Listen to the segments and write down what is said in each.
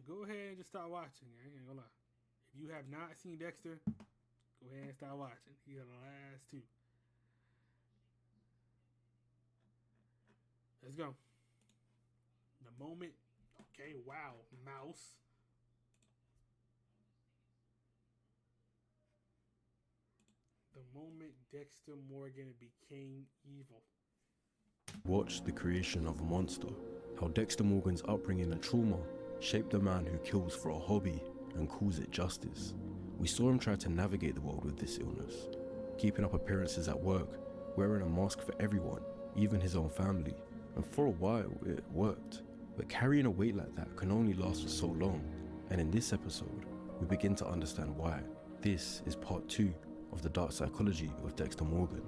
go ahead and just start watching. I ain't gonna lie. If you have not seen Dexter, go ahead and start watching. He got the last two. Let's go. The moment. Okay, wow. Mouse. The moment Dexter Morgan became evil. Watch the creation of a monster. How Dexter Morgan's upbringing and trauma shaped a man who kills for a hobby and calls it justice. We saw him try to navigate the world with this illness, keeping up appearances at work, wearing a mask for everyone, even his own family. And for a while, it worked. But carrying a weight like that can only last for so long. And in this episode, we begin to understand why. This is part 2 of the dark psychology of Dexter Morgan.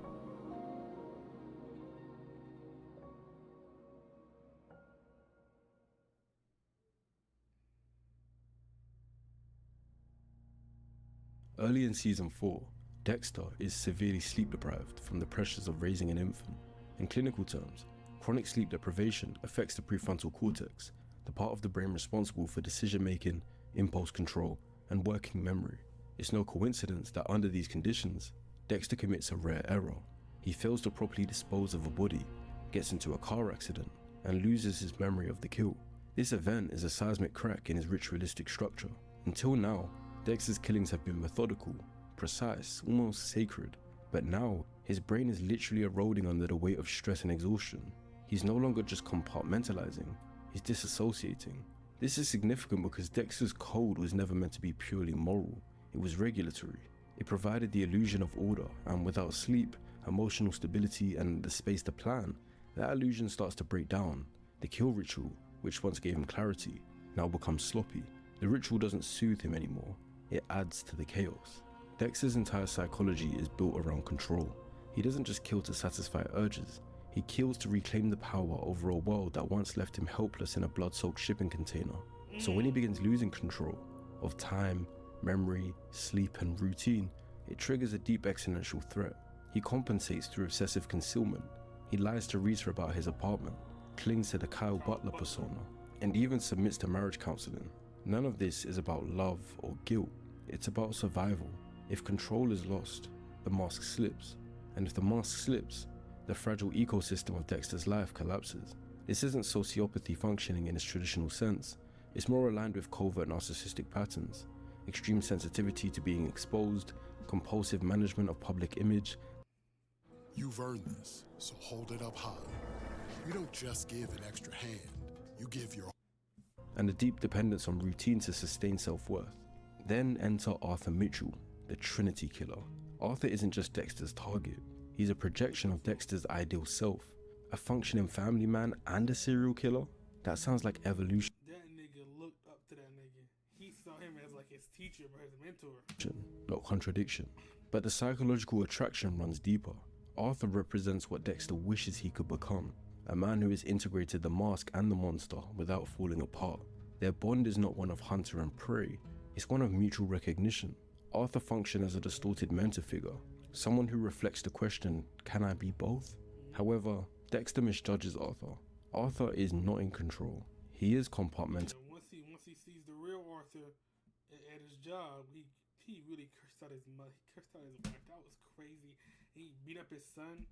Early in season 4, Dexter is severely sleep deprived from the pressures of raising an infant. In clinical terms, chronic sleep deprivation affects the prefrontal cortex, the part of the brain responsible for decision-making, impulse control, and working memory. It's no coincidence that under these conditions, Dexter commits a rare error. He fails to properly dispose of a body, gets into a car accident, and loses his memory of the kill. This event is a seismic crack in his ritualistic structure. Until now, Dexter's killings have been methodical, precise, almost sacred. But now, his brain is literally eroding under the weight of stress and exhaustion. He's no longer just compartmentalizing, he's disassociating. This is significant because Dexter's code was never meant to be purely moral, it was regulatory. It provided the illusion of order, and without sleep, emotional stability, and the space to plan, that illusion starts to break down. The kill ritual, which once gave him clarity, now becomes sloppy. The ritual doesn't soothe him anymore, it adds to the chaos. Dexter's entire psychology is built around control. He doesn't just kill to satisfy urges, he kills to reclaim the power over a world that once left him helpless in a blood-soaked shipping container. So when he begins losing control of time, memory, sleep, and routine, it triggers a deep existential threat. He compensates through obsessive concealment. He lies to Rita about his apartment, clings to the Kyle Butler persona, and even submits to marriage counseling. None of this is about love or guilt. It's about survival. If control is lost, the mask slips. And if the mask slips, the fragile ecosystem of Dexter's life collapses. This isn't sociopathy functioning in its traditional sense. It's more aligned with covert narcissistic patterns, extreme sensitivity to being exposed, compulsive management of public image. You've earned this, so hold it up high. You don't just give an extra hand, you give your... And a deep dependence on routine to sustain self-worth. Then enter Arthur Mitchell, the Trinity Killer. Arthur isn't just Dexter's target, he's a projection of Dexter's ideal self. A functioning family man and a serial killer? That sounds like evolution. That nigga looked up to that nigga. He saw him as like his teacher or his mentor. Not contradiction. But the psychological attraction runs deeper. Arthur represents what Dexter wishes he could become. A man who has integrated the mask and the monster without falling apart. Their bond is not one of hunter and prey, it's one of mutual recognition. Arthur functions as a distorted mentor figure, someone who reflects the question, can I be both? However, Dexter misjudges Arthur. Arthur is not in control. He is compartmental. Once he sees the real Arthur at his job, he really cursed out his mother. He cursed out his wife. That was crazy. He beat up his son.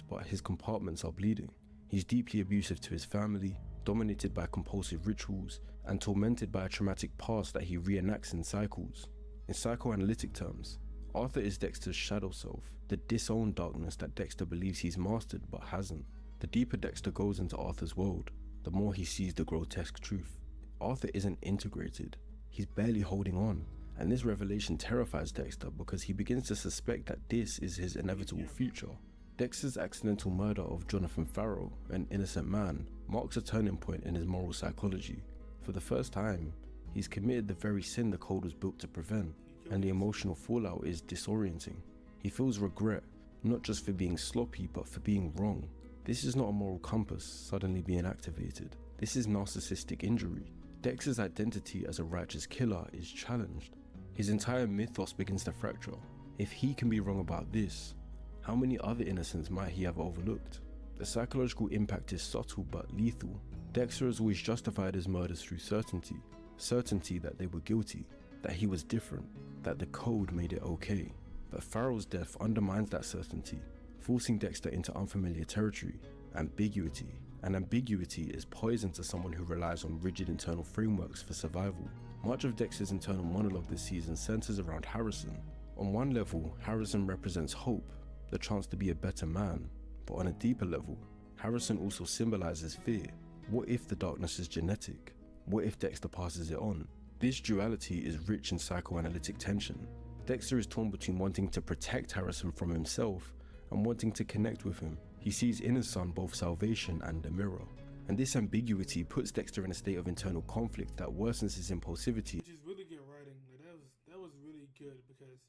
But his compartments are bleeding. He's deeply abusive to his family, dominated by compulsive rituals, and tormented by a traumatic past that he reenacts in cycles. In psychoanalytic terms, Arthur is Dexter's shadow self, the disowned darkness that Dexter believes he's mastered but hasn't. The deeper Dexter goes into Arthur's world, the more he sees the grotesque truth. Arthur isn't integrated, he's barely holding on, and this revelation terrifies Dexter because he begins to suspect that this is his inevitable future. Dexter's accidental murder of Jonathan Farrell, an innocent man, marks a turning point in his moral psychology. For the first time, he's committed the very sin the code was built to prevent, and the emotional fallout is disorienting. He feels regret, not just for being sloppy, but for being wrong. This is not a moral compass suddenly being activated. This is narcissistic injury. Dexter's identity as a righteous killer is challenged. His entire mythos begins to fracture. If he can be wrong about this, how many other innocents might he have overlooked? The psychological impact is subtle but lethal. Dexter has always justified his murders through certainty. Certainty that they were guilty, that he was different, that the code made it okay. But Farrell's death undermines that certainty, forcing Dexter into unfamiliar territory, ambiguity. And ambiguity is poison to someone who relies on rigid internal frameworks for survival. Much of Dexter's internal monologue this season centers around Harrison. On one level, Harrison represents hope, the chance to be a better man. But on a deeper level, Harrison also symbolizes fear. What if the darkness is genetic? What if Dexter passes it on? This duality is rich in psychoanalytic tension. Dexter is torn between wanting to protect Harrison from himself and wanting to connect with him. He sees in his son both salvation and a mirror. And this ambiguity puts Dexter in a state of internal conflict that worsens his impulsivity. Which is really good writing. Like that was really good because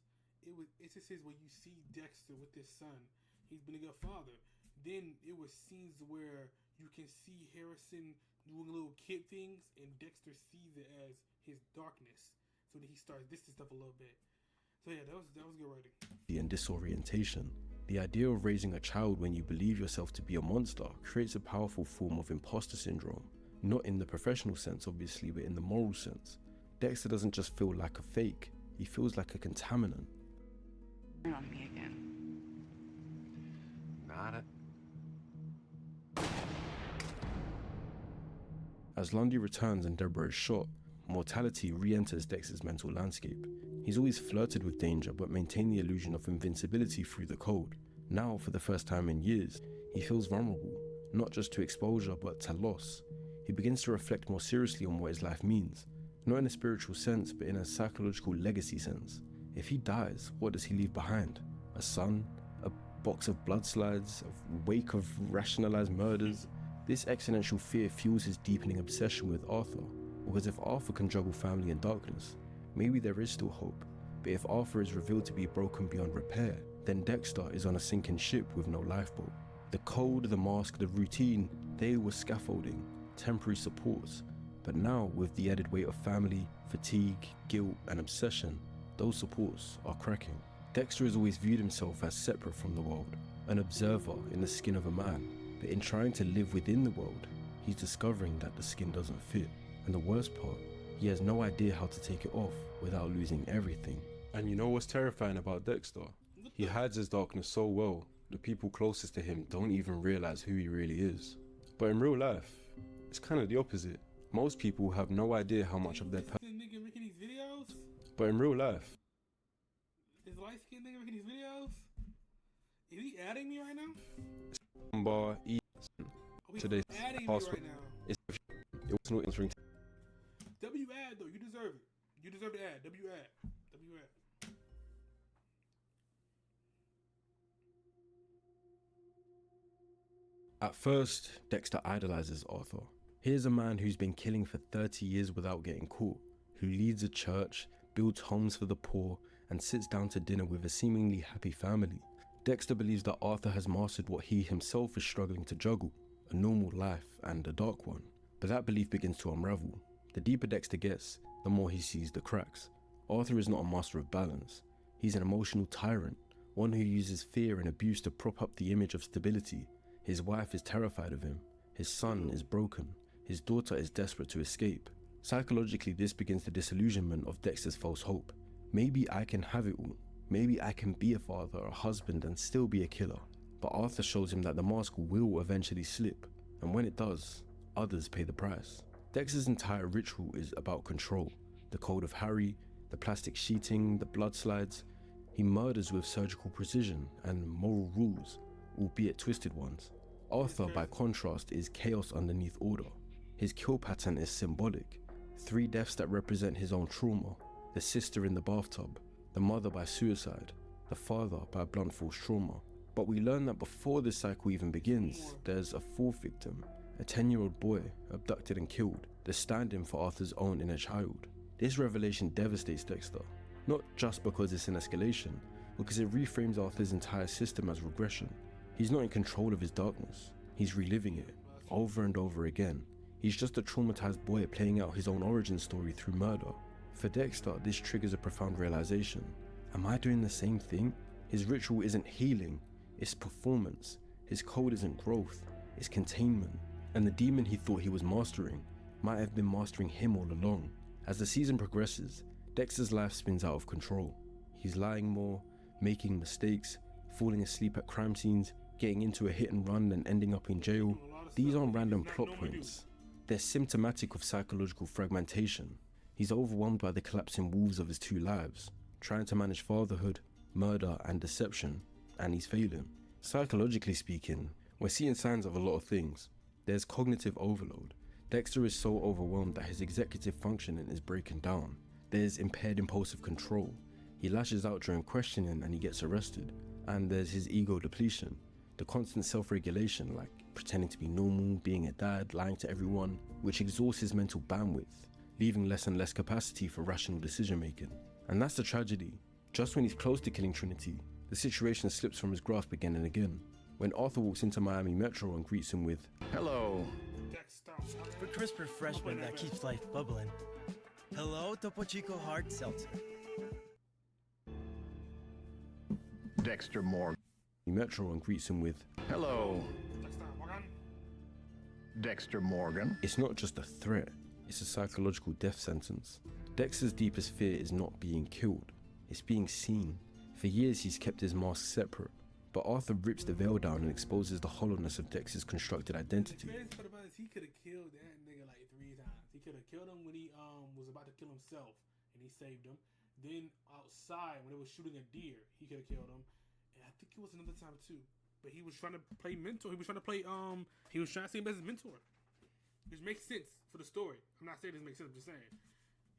it's just his where you see Dexter with his son. He's been a good father. Then it was scenes where you can see Harrison doing little kid things, and Dexter sees it as his darkness. So then he starts this stuff a little bit. So yeah, that was good writing. And disorientation. The idea of raising a child when you believe yourself to be a monster creates a powerful form of imposter syndrome. Not in the professional sense, obviously, but in the moral sense. Dexter doesn't just feel like a fake, he feels like a contaminant. Turn on me again. Not it. As Lundy returns and Deborah is shot, mortality re-enters Dexter's mental landscape. He's always flirted with danger but maintained the illusion of invincibility through the code. Now, for the first time in years, he feels vulnerable, not just to exposure but to loss. He begins to reflect more seriously on what his life means, not in a spiritual sense but in a psychological legacy sense. If he dies, what does he leave behind? A son? A box of blood slides? A wake of rationalized murders? This existential fear fuels his deepening obsession with Arthur, because if Arthur can juggle family and darkness, maybe there is still hope. But if Arthur is revealed to be broken beyond repair, then Dexter is on a sinking ship with no lifeboat. The code, the mask, the routine, they were scaffolding, temporary supports. But now, with the added weight of family, fatigue, guilt, and obsession, those supports are cracking. Dexter has always viewed himself as separate from the world, an observer in the skin of a man. But in trying to live within the world, he's discovering that the skin doesn't fit. And the worst part, he has no idea how to take it off without losing everything. And you know what's terrifying about Dexter? He hides his darkness so well, the people closest to him don't even realize who he really is. But in real life, it's kind of the opposite. Most people have no idea how much of their This nigga making these videos? But in real life, Is light-skinned nigga making these videos? Is he adding me right now? bar today's adding me password right now. is it was not answering. W ad though, you deserve it. You deserve the ad. W ad. W ad. At first, Dexter idolizes Arthur. Here's a man who's been killing for 30 years without getting caught, who leads a church, builds homes for the poor, and sits down to dinner with a seemingly happy family. Dexter believes that Arthur has mastered what he himself is struggling to juggle, a normal life and a dark one. But that belief begins to unravel. The deeper Dexter gets, the more he sees the cracks. Arthur is not a master of balance. He's an emotional tyrant, one who uses fear and abuse to prop up the image of stability. His wife is terrified of him. His son is broken. His daughter is desperate to escape. Psychologically, this begins the disillusionment of Dexter's false hope. Maybe I can have it all. Maybe I can be a father, a husband, and still be a killer. But Arthur shows him that the mask will eventually slip, and when it does, others pay the price. Dexter's entire ritual is about control. The code of Harry, the plastic sheeting, the blood slides. He murders with surgical precision and moral rules, albeit twisted ones. Arthur, by contrast, is chaos underneath order. His kill pattern is symbolic. 3 deaths that represent his own trauma. The sister in the bathtub, the mother by suicide, the father by blunt force trauma. But we learn that before this cycle even begins, there's a 4th victim, a 10-year-old boy abducted and killed, the stand-in for Arthur's own inner child. This revelation devastates Dexter, not just because it's an escalation, because it reframes Arthur's entire system as regression. He's not in control of his darkness, he's reliving it, over and over again. He's just a traumatized boy playing out his own origin story through murder. For Dexter, this triggers a profound realization. Am I doing the same thing? His ritual isn't healing, it's performance. His code isn't growth, it's containment. and the demon he thought he was mastering might have been mastering him all along. As the season progresses, Dexter's life spins out of control. He's lying more, making mistakes, falling asleep at crime scenes, getting into a hit and run and ending up in jail. These aren't random plot points. They're symptomatic of psychological fragmentation. He's overwhelmed by the collapsing walls of his two lives, trying to manage fatherhood, murder, and deception, and he's failing. Psychologically speaking, we're seeing signs of a lot of things. There's cognitive overload. Dexter is so overwhelmed that his executive functioning is breaking down. There's impaired impulsive control. He lashes out during questioning and he gets arrested. And there's his ego depletion. The constant self-regulation, like pretending to be normal, being a dad, lying to everyone, which exhausts his mental bandwidth, leaving less and less capacity for rational decision making. And that's the tragedy. Just when he's close to killing Trinity, the situation slips from his grasp again and again. When Arthur walks into Miami Metro and greets him with, "Hello." For crisp refreshment that keeps life bubbling. Hello, Topo Chico Hard Seltzer. Dexter Morgan. Metro and greets him with, "Hello." Dexter Morgan. It's not just a threat, it's a psychological death sentence. Dexter's deepest fear is not being killed, it's being seen. For years he's kept his mask separate, but Arthur rips the veil down and exposes the hollowness of Dexter's constructed identity. The crazy part about it is he could have killed that nigga like 3 times. He could have killed him when he was about to kill himself and he saved him. Then outside when they were shooting a deer, he could have killed him. And I think it was another time too. But he was trying to play mentor. He was trying to play he was trying to see him as his mentor. Which makes sense for the story. I'm not saying this makes sense, I'm just saying.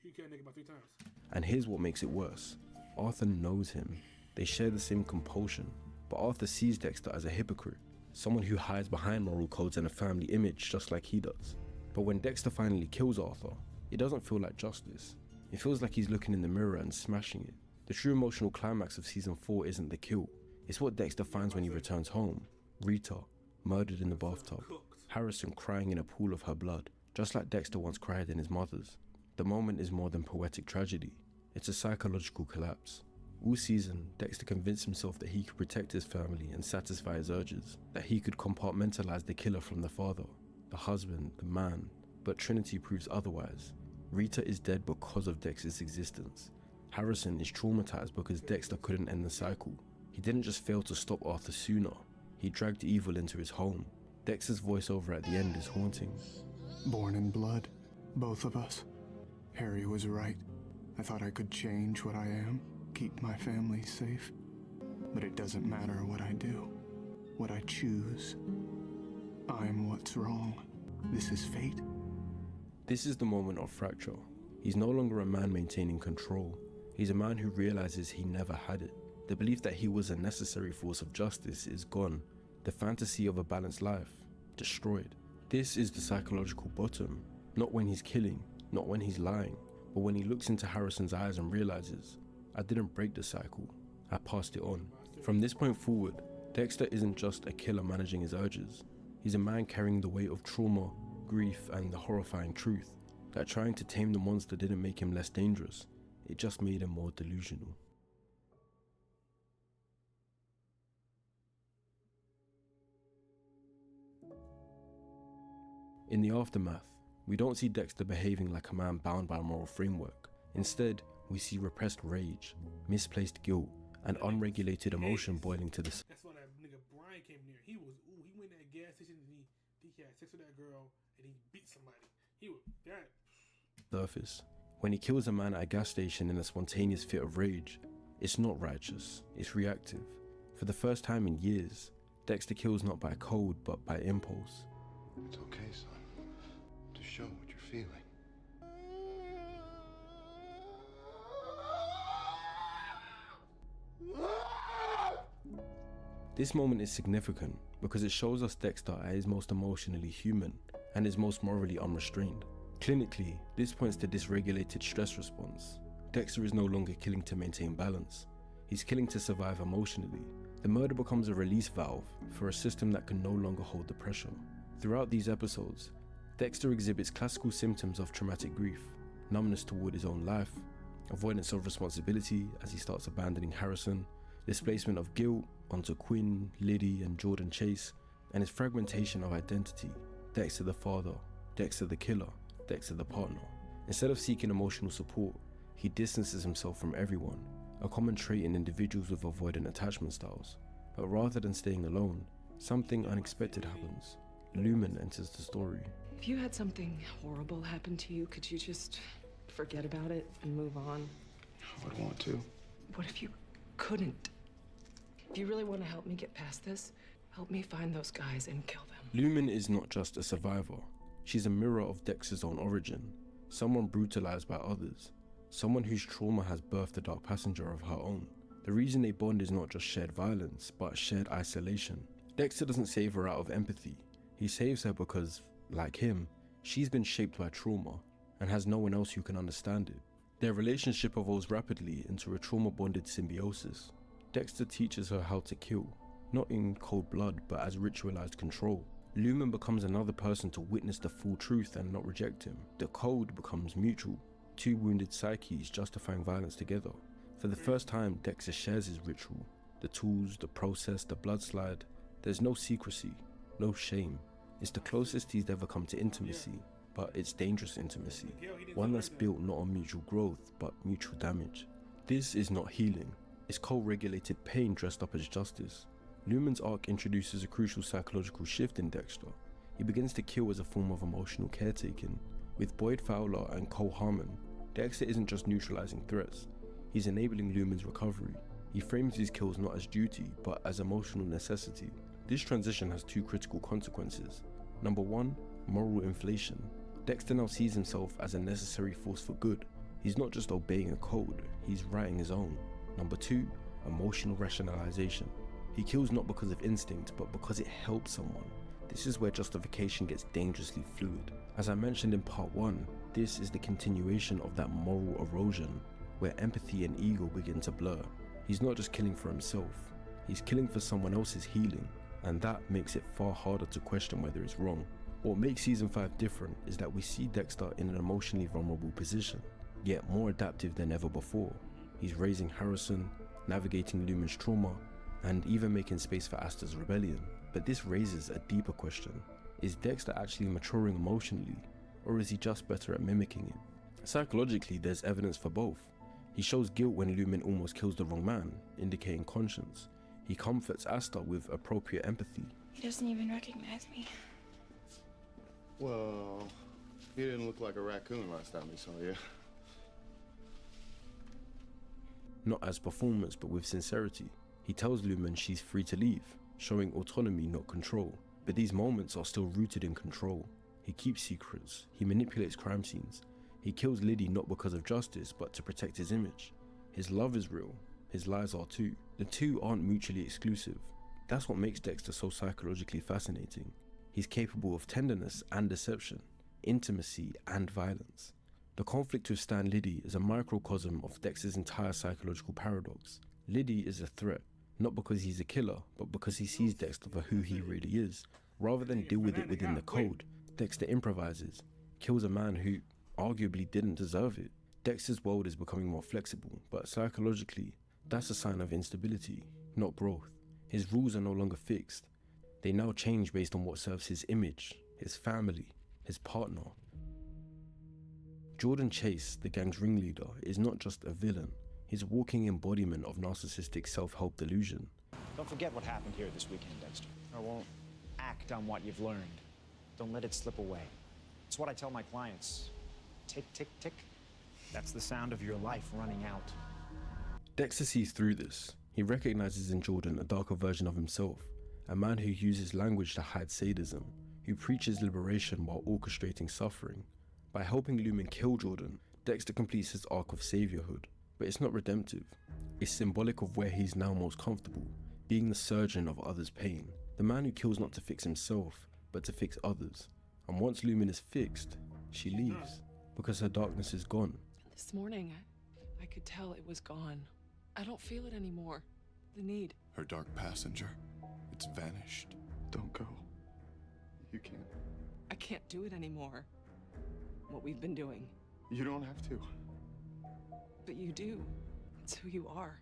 He killed a nigga about 3 times. And here's what makes it worse. Arthur knows him. They share the same compulsion, but Arthur sees Dexter as a hypocrite, someone who hides behind moral codes and a family image just like he does. But when Dexter finally kills Arthur, it doesn't feel like justice. It feels like he's looking in the mirror and smashing it. The true emotional climax of season 4 isn't the kill. It's what Dexter finds when he returns home. Rita, murdered in the bathtub. Harrison crying in a pool of her blood, just like Dexter once cried in his mother's. The moment is more than poetic tragedy. It's a psychological collapse. All season, Dexter convinced himself that he could protect his family and satisfy his urges, that he could compartmentalize the killer from the father, the husband, the man, but Trinity proves otherwise. Rita is dead because of Dexter's existence. Harrison is traumatized because Dexter couldn't end the cycle. He didn't just fail to stop Arthur sooner, he dragged evil into his home. Dexter's voiceover at the end is haunting. Born in blood, both of us. Harry was right. I thought I could change what I am, keep my family safe. But it doesn't matter what I do, what I choose. I'm what's wrong. This is fate. This is the moment of fracture. He's no longer a man maintaining control. He's a man who realizes he never had it. The belief that he was a necessary force of justice is gone. The fantasy of a balanced life, destroyed. This is the psychological bottom. Not when he's killing, not when he's lying, but when he looks into Harrison's eyes and realizes, I didn't break the cycle, I passed it on. From this point forward, Dexter isn't just a killer managing his urges. He's a man carrying the weight of trauma, grief, and the horrifying truth that trying to tame the monster didn't make him less dangerous, it just made him more delusional. In the aftermath, we don't see Dexter behaving like a man bound by a moral framework. Instead, we see repressed rage, misplaced guilt, and unregulated emotion boiling to the surface. That's why that nigga Brian came near. He went to that gas station and he had sex with that girl and he beat somebody. He was that. When he kills a man at a gas station in a spontaneous fit of rage, it's not righteous, it's reactive. For the first time in years, Dexter kills not by code but by impulse. It's okay, son. To show what you're feeling. This moment is significant because it shows us Dexter at his most emotionally human and his most morally unrestrained. Clinically, this points to dysregulated stress response. Dexter is no longer killing to maintain balance. He's killing to survive emotionally. The murder becomes a release valve for a system that can no longer hold the pressure. Throughout these episodes, Dexter exhibits classical symptoms of traumatic grief, numbness toward his own life, avoidance of responsibility as he starts abandoning Harrison, displacement of guilt onto Quinn, Liddy, and Jordan Chase, and his fragmentation of identity. Dexter the father, Dexter the killer, Dexter the partner. Instead of seeking emotional support, he distances himself from everyone, a common trait in individuals with avoidant attachment styles. But rather than staying alone, something unexpected happens. Lumen enters the story. If you had something horrible happen to you, could you just forget about it and move on? I would want to. What if you couldn't? If you really want to help me get past this, help me find those guys and kill them. Lumen is not just a survivor. She's a mirror of Dexter's own origin. Someone brutalized by others. Someone whose trauma has birthed a dark passenger of her own. The reason they bond is not just shared violence, but shared isolation. Dexter doesn't save her out of empathy. He saves her because, like him, she's been shaped by trauma and has no one else who can understand it. Their relationship evolves rapidly into a trauma-bonded symbiosis. Dexter teaches her how to kill, not in cold blood, but as ritualized control. Lumen becomes another person to witness the full truth and not reject him. The code becomes mutual, two wounded psyches justifying violence together. For the first time, Dexter shares his ritual. The tools, the process, the blood slide. There's no secrecy, no shame. It's the closest he's ever come to intimacy, but it's dangerous intimacy. One that's built not on mutual growth, but mutual damage. This is not healing. It's co-regulated pain dressed up as justice. Lumen's arc introduces a crucial psychological shift in Dexter. He begins to kill as a form of emotional caretaking. With Boyd Fowler and Cole Harmon, Dexter isn't just neutralizing threats, he's enabling Lumen's recovery. He frames these kills not as duty, but as emotional necessity. This transition has two critical consequences. Number one, moral inflation. Dexter now sees himself as a necessary force for good. He's not just obeying a code, he's writing his own. Number two, emotional rationalization. He kills not because of instinct, but because it helps someone. This is where justification gets dangerously fluid. As I mentioned in part 1, this is the continuation of that moral erosion, where empathy and ego begin to blur. He's not just killing for himself, he's killing for someone else's healing, and that makes it far harder to question whether it's wrong. What makes season 5 different is that we see Dexter in an emotionally vulnerable position, yet more adaptive than ever before. He's raising Harrison, navigating Lumen's trauma, and even making space for Asta's rebellion. But this raises a deeper question. Is Dexter actually maturing emotionally, or is he just better at mimicking it? Psychologically, there's evidence for both. He shows guilt when Lumen almost kills the wrong man, indicating conscience. He comforts Asta with appropriate empathy. He doesn't even recognize me. Well, you didn't look like a raccoon last time we saw you. Not as performance, but with sincerity. He tells Lumen she's free to leave, showing autonomy, not control. But these moments are still rooted in control. He keeps secrets, he manipulates crime scenes. He kills Liddy not because of justice, but to protect his image. His love is real, his lies are too. The two aren't mutually exclusive. That's what makes Dexter so psychologically fascinating. He's capable of tenderness and deception, intimacy and violence. The conflict with Stan Liddy is a microcosm of Dexter's entire psychological paradox. Liddy is a threat, not because he's a killer, but because he sees Dexter for who he really is. Rather than deal with it within the code, Dexter improvises, kills a man who arguably didn't deserve it. Dexter's world is becoming more flexible, but psychologically, that's a sign of instability, not growth. His rules are no longer fixed. They now change based on what serves his image, his family, his partner. Jordan Chase, the gang's ringleader, is not just a villain. He's a walking embodiment of narcissistic self-help delusion. Don't forget what happened here this weekend, Dexter. I won't. Act on what you've learned. Don't let it slip away. It's what I tell my clients. Tick, tick, tick. That's the sound of your life running out. Dexter sees through this. He recognizes in Jordan a darker version of himself, a man who uses language to hide sadism, who preaches liberation while orchestrating suffering. By helping Lumen kill Jordan, Dexter completes his arc of saviorhood. But it's not redemptive. It's symbolic of where he's now most comfortable, being the surgeon of others' pain, the man who kills not to fix himself, but to fix others. And once Lumen is fixed, she leaves, because her darkness is gone. This morning, I could tell it was gone. I don't feel it anymore. The need. Her dark passenger, it's vanished. Don't go. You can't. I can't do it anymore. What we've been doing. You don't have to. But you do. It's who you are.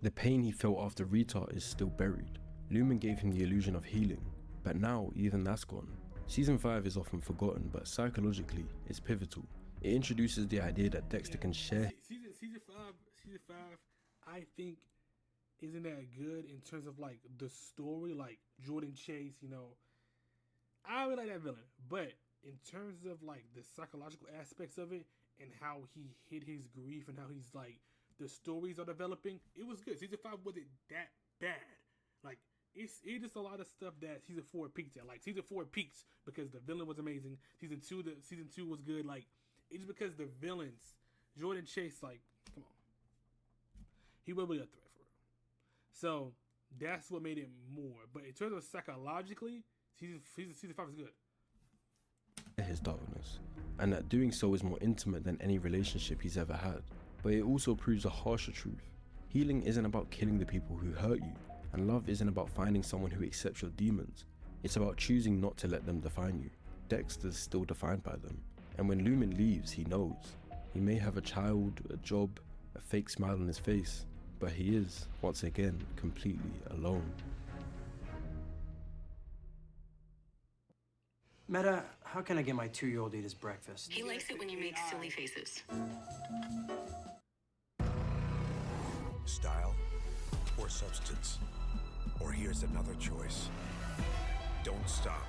The pain he felt after Rita is still buried. Lumen gave him the illusion of healing, but now even that's gone. Season 5 is often forgotten, but psychologically, it's pivotal. It introduces the idea that Dexter can share. Season five, I think isn't that good in terms of like the story, like Jordan Chase. You know, I really like that villain, but in terms of like the psychological aspects of it and how he hid his grief and how he's like the stories are developing, it was good. Season 5 wasn't that bad. Like it's just a lot of stuff that season 4 peaked at. Like season 4 peaked because the villain was amazing. Season 2 was good. Like it's because the villains, Jordan Chase, like come on, he was really a threat for real. So that's what made it more. But in terms of psychologically, season 5 is good. His darkness, and that doing so is more intimate than any relationship he's ever had. But it also proves a harsher truth. Healing isn't about killing the people who hurt you, and love isn't about finding someone who accepts your demons. It's about choosing not to let them define you. Dexter's still defined by them, and when Lumen leaves, he knows. He may have a child, a job, a fake smile on his face, but he is, once again, completely alone. Meta, how can I get my 2-year-old eat his breakfast? He likes it when you make silly faces. Style or substance? Or here's another choice. Don't stop.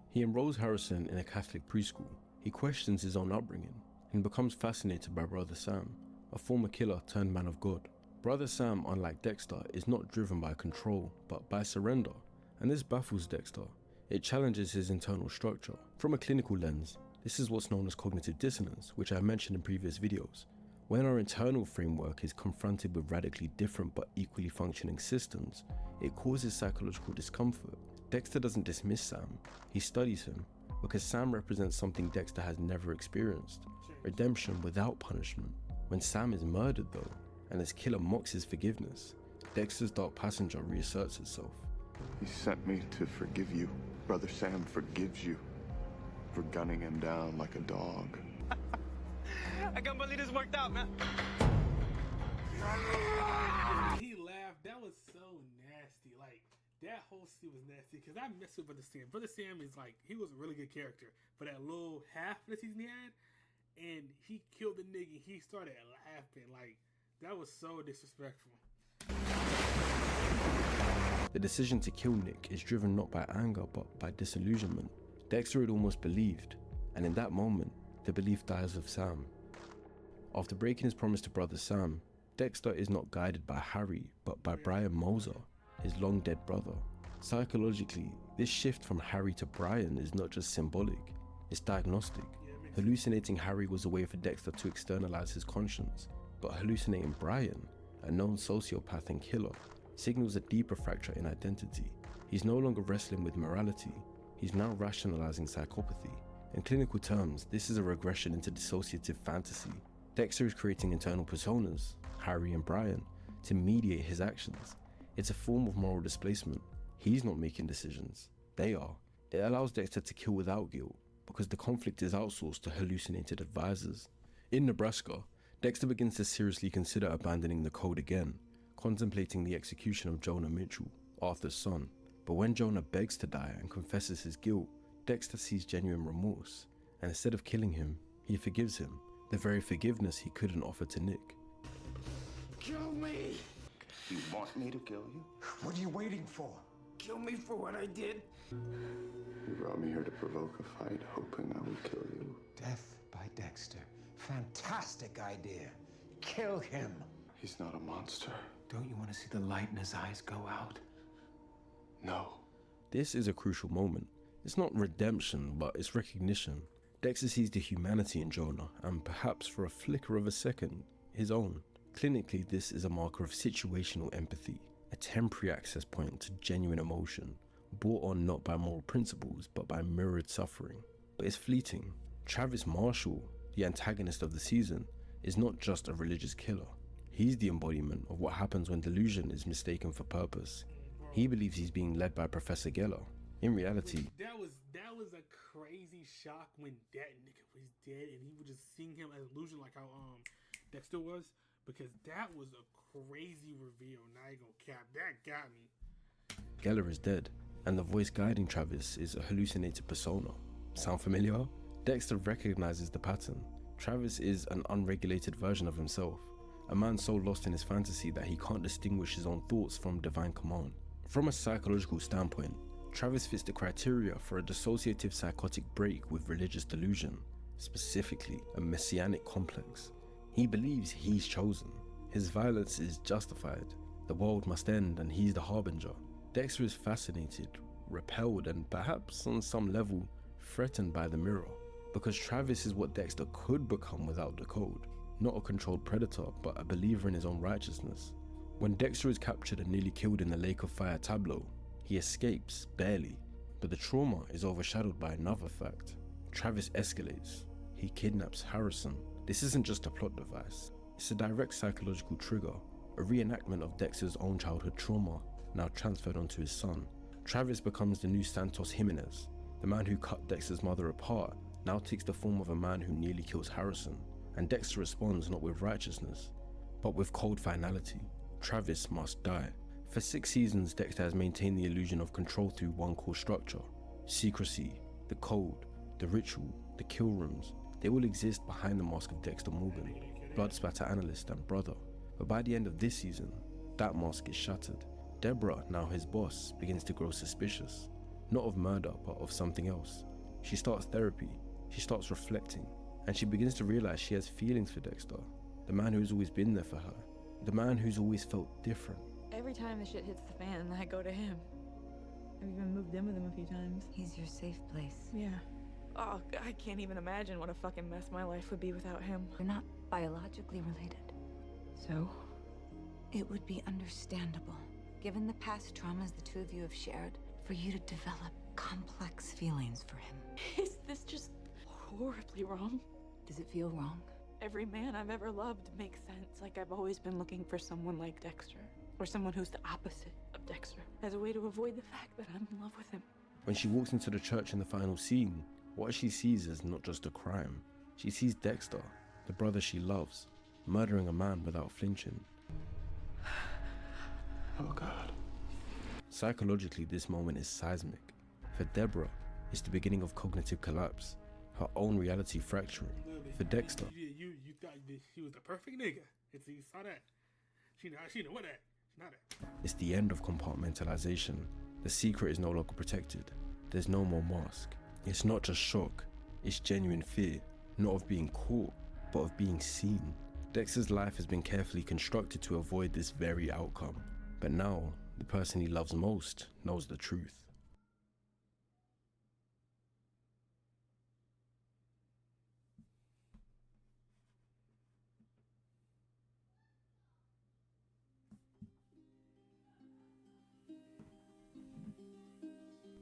He enrolls Harrison in a Catholic preschool. He questions his own upbringing and becomes fascinated by Brother Sam, a former killer turned man of God. Brother Sam, unlike Dexter, is not driven by control, but by surrender, and this baffles Dexter. It challenges his internal structure. From a clinical lens, this is what's known as cognitive dissonance, which I mentioned in previous videos. When our internal framework is confronted with radically different but equally functioning systems, it causes psychological discomfort. Dexter doesn't dismiss Sam, he studies him, because Sam represents something Dexter has never experienced: redemption without punishment. When Sam is murdered though, and his killer mocks his forgiveness, Dexter's dark passenger reasserts itself. He sent me to forgive you. Brother Sam forgives you for gunning him down like a dog. I can't believe this worked out, man. He laughed. That was so nasty. Like, that whole scene was nasty because I messed with Brother Sam. Brother Sam is like, he was a really good character for that little half of the season he had, and he killed the nigga. He started laughing. Like, that was so disrespectful. The decision to kill Nick is driven not by anger but by disillusionment. Dexter had almost believed, and in that moment, the belief dies with Sam. After breaking his promise to Brother Sam, Dexter is not guided by Harry but by Brian Moser, his long dead brother. Psychologically, this shift from Harry to Brian is not just symbolic, it's diagnostic. Hallucinating Harry was a way for Dexter to externalize his conscience, but hallucinating Brian, a known sociopath and killer, signals a deeper fracture in identity. He's no longer wrestling with morality, he's now rationalizing psychopathy. In clinical terms, this is a regression into dissociative fantasy. Dexter is creating internal personas, Harry and Brian, to mediate his actions. It's a form of moral displacement. He's not making decisions, they are. It allows Dexter to kill without guilt, because the conflict is outsourced to hallucinated advisors. In Nebraska, Dexter begins to seriously consider abandoning the code again, contemplating the execution of Jonah Mitchell, Arthur's son. But when Jonah begs to die and confesses his guilt, Dexter sees genuine remorse, and instead of killing him, he forgives him, the very forgiveness he couldn't offer to Nick. Kill me! You want me to kill you? What are you waiting for? Kill me for what I did. You brought me here to provoke a fight, hoping I would kill you. Death by Dexter. Fantastic idea. Kill him. He's not a monster. Don't you want to see the light in his eyes go out? No. This is a crucial moment. It's not redemption, but it's recognition. Dexter sees the humanity in Jonah, and perhaps for a flicker of a second, his own. Clinically, this is a marker of situational empathy, a temporary access point to genuine emotion, brought on not by moral principles, but by mirrored suffering. But it's fleeting. Travis Marshall, the antagonist of the season, is not just a religious killer. He's the embodiment of what happens when delusion is mistaken for purpose. He believes he's being led by Professor Geller. In reality, that was a crazy shock when that nigga was dead and he was just seeing him as illusion, like how Dexter was, because that was a crazy reveal. Now you gonna cap. That got me. Geller is dead, and the voice guiding Travis is a hallucinated persona. Sound familiar? Dexter recognizes the pattern. Travis is an unregulated version of himself, a man so lost in his fantasy that he can't distinguish his own thoughts from divine command. From a psychological standpoint, Travis fits the criteria for a dissociative psychotic break with religious delusion, specifically a messianic complex. He believes he's chosen. His violence is justified. The world must end and he's the harbinger. Dexter is fascinated, repelled, and perhaps on some level threatened by the mirror, because Travis is what Dexter could become without the code. Not a controlled predator, but a believer in his own righteousness. When Dexter is captured and nearly killed in the Lake of Fire tableau, he escapes, barely, but the trauma is overshadowed by another fact. Travis escalates. He kidnaps Harrison. This isn't just a plot device. It's a direct psychological trigger, a reenactment of Dexter's own childhood trauma, now transferred onto his son. Travis becomes the new Santos Jimenez. The man who cut Dexter's mother apart now takes the form of a man who nearly kills Harrison, and Dexter responds not with righteousness, but with cold finality. Travis must die. For 6 seasons, Dexter has maintained the illusion of control through one core structure. Secrecy, the code, the ritual, the kill rooms, they all exist behind the mask of Dexter Morgan, blood spatter analyst and brother. But by the end of this season, that mask is shattered. Deborah, now his boss, begins to grow suspicious. Not of murder, but of something else. She starts therapy, she starts reflecting, and she begins to realize she has feelings for Dexter, the man who's always been there for her, the man who's always felt different. Every time the shit hits the fan, I go to him. I've even moved in with him a few times. He's your safe place. Yeah. Oh, I can't even imagine what a fucking mess my life would be without him. You're not biologically related. So? It would be understandable, given the past traumas the two of you have shared, for you to develop complex feelings for him. Is this just horribly wrong? Does it feel wrong? Every man I've ever loved makes sense. Like I've always been looking for someone like Dexter. Or someone who's the opposite of Dexter. As a way to avoid the fact that I'm in love with him. When she walks into the church in the final scene, what she sees is not just a crime. She sees Dexter, the brother she loves, murdering a man without flinching. Oh God. Psychologically, this moment is seismic. For Deborah, it's the beginning of cognitive collapse, her own reality fracturing. For Dexter, You thought she was the perfect nigga. It's you saw that. She know what that. She know that. it's the end of compartmentalization. The secret is no longer protected. There's no more mask. It's not just shock, it's genuine fear, not of being caught, but of being seen. Dexter's life has been carefully constructed to avoid this very outcome. But now, the person he loves most knows the truth.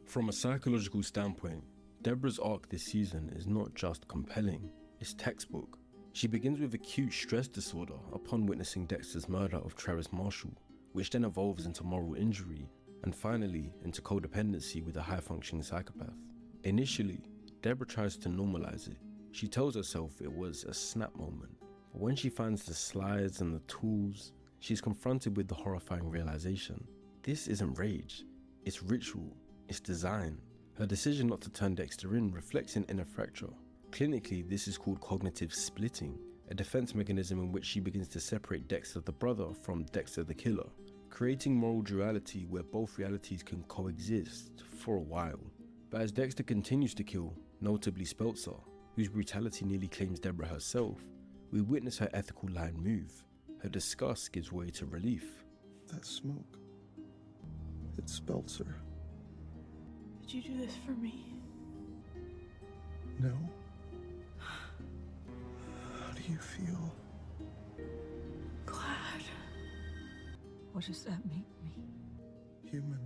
From a psychological standpoint, Deborah's arc this season is not just compelling, it's textbook. She begins with acute stress disorder upon witnessing Dexter's murder of Travis Marshall, which then evolves into moral injury, and finally into codependency with a high-functioning psychopath. Initially, Deborah tries to normalize it. She tells herself it was a snap moment, but when she finds the slides and the tools, she's confronted with the horrifying realization. This isn't rage, it's ritual, it's design. Her decision not to turn Dexter in reflects an inner fracture. Clinically, this is called cognitive splitting, a defense mechanism in which she begins to separate Dexter the brother from Dexter the killer, creating moral duality where both realities can coexist for a while. But as Dexter continues to kill, notably Speltzer, whose brutality nearly claims Deborah herself, we witness her ethical line move. Her disgust gives way to relief. That smoke. It's Speltzer. Did you do this for me? No. How do you feel? Glad. What does that make me? Human.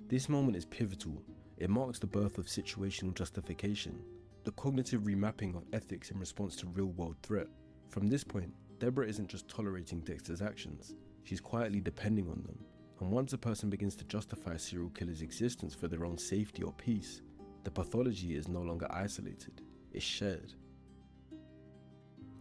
This moment is pivotal. It marks the birth of situational justification, the cognitive remapping of ethics in response to real-world threat. From this point, Deborah isn't just tolerating Dexter's actions, she's quietly depending on them. And once a person begins to justify a serial killer's existence for their own safety or peace, the pathology is no longer isolated, it's shared.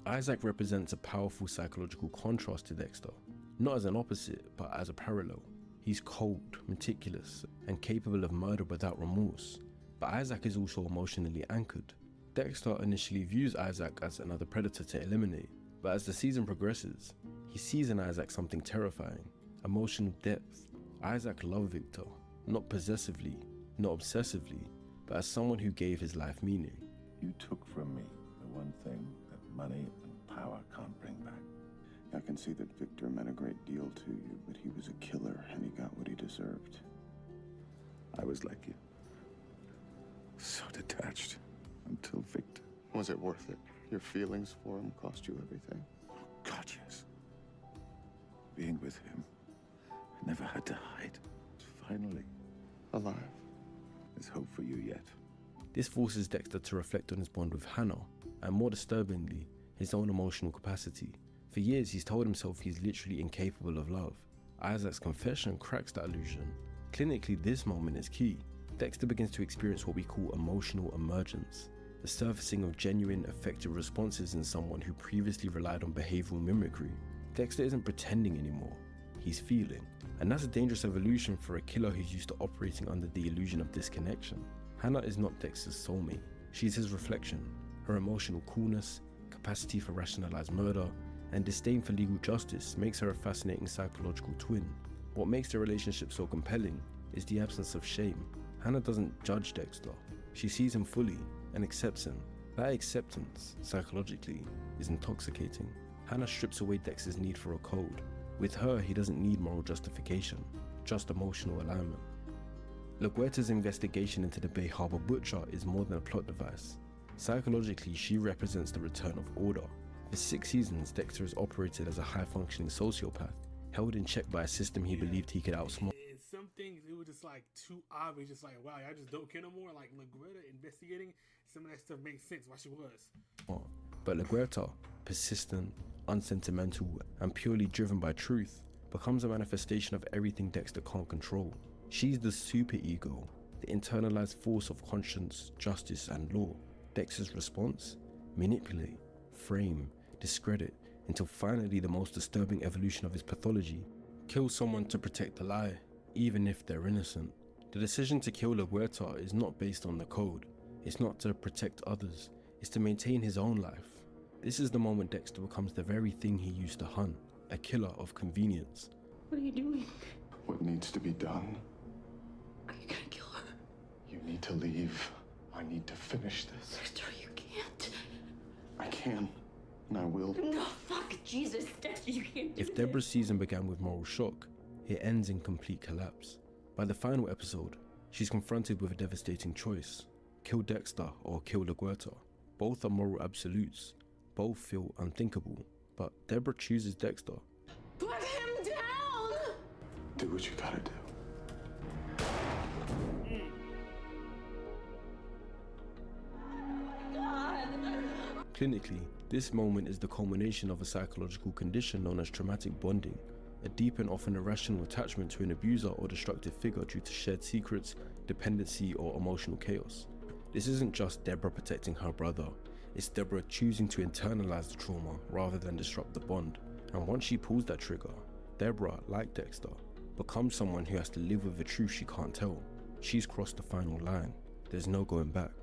Isaac represents a powerful psychological contrast to Dexter, not as an opposite, but as a parallel. He's cold, meticulous, and capable of murder without remorse, but Isaac is also emotionally anchored. Dexter initially views Isaac as another predator to eliminate, but as the season progresses, he sees in Isaac something terrifying, emotional depth. Isaac loved Victor, not possessively, not obsessively, but as someone who gave his life meaning. You took from me the one thing that money and power can't bring back. I can see that Victor meant a great deal to you, but he was a killer and he got what he deserved. I was like you. So detached. Until Victor. Was it worth it? Your feelings for him cost you everything. God, yes. Being with him, I never had to hide. Finally. Alive. There's hope for you yet. This forces Dexter to reflect on his bond with Hannah, and more disturbingly, his own emotional capacity. For years, he's told himself he's literally incapable of love. Isaac's confession cracks that illusion. Clinically, this moment is key. Dexter begins to experience what we call emotional emergence, the surfacing of genuine, effective responses in someone who previously relied on behavioral mimicry. Dexter isn't pretending anymore, he's feeling. And that's a dangerous evolution for a killer who's used to operating under the illusion of disconnection. Hannah is not Dexter's soulmate, she's his reflection. Her emotional coolness, capacity for rationalized murder, and disdain for legal justice makes her a fascinating psychological twin. What makes the relationship so compelling is the absence of shame. Hannah doesn't judge Dexter, she sees him fully and accepts him. That acceptance, psychologically, is intoxicating. Hannah strips away Dexter's need for a code. With her, he doesn't need moral justification, just emotional alignment. LaGuerta's investigation into the Bay Harbor butcher is more than a plot device. Psychologically, she represents the return of order. For 6 seasons, Dexter has operated as a high-functioning sociopath, held in check by a system he believed he could outsmart. And some things, it was just like too obvious, just like, wow, I just don't care no more. Like LaGuerta investigating, some of that stuff makes sense why she was. But LaGuerta, persistent, unsentimental, and purely driven by truth, becomes a manifestation of everything Dexter can't control. She's the superego, the internalized force of conscience, justice, and law. Dexter's response? Manipulate, frame, discredit, until finally the most disturbing evolution of his pathology. Kill someone to protect the lie, even if they're innocent. The decision to kill LaGuerta is not based on the code. It's not to protect others, it's to maintain his own life. This is the moment Dexter becomes the very thing he used to hunt, a killer of convenience. What are you doing? What needs to be done? Are you gonna kill her? You need to leave. I need to finish this. Dexter, you can't. I can, and I will. No, fuck Jesus, Dexter, you can't do If Deborah's season began with moral shock, it ends in complete collapse. By the final episode, she's confronted with a devastating choice. Kill Dexter or kill LaGuerta. Both are moral absolutes. Both feel unthinkable. But Deborah chooses Dexter. Put him down! Do what you gotta do. Clinically, this moment is the culmination of a psychological condition known as traumatic bonding, a deep and often irrational attachment to an abuser or destructive figure due to shared secrets, dependency, or emotional chaos. This isn't just Deborah protecting her brother, it's Deborah choosing to internalize the trauma rather than disrupt the bond. And once she pulls that trigger, Deborah, like Dexter, becomes someone who has to live with the truth she can't tell. She's crossed the final line. There's no going back.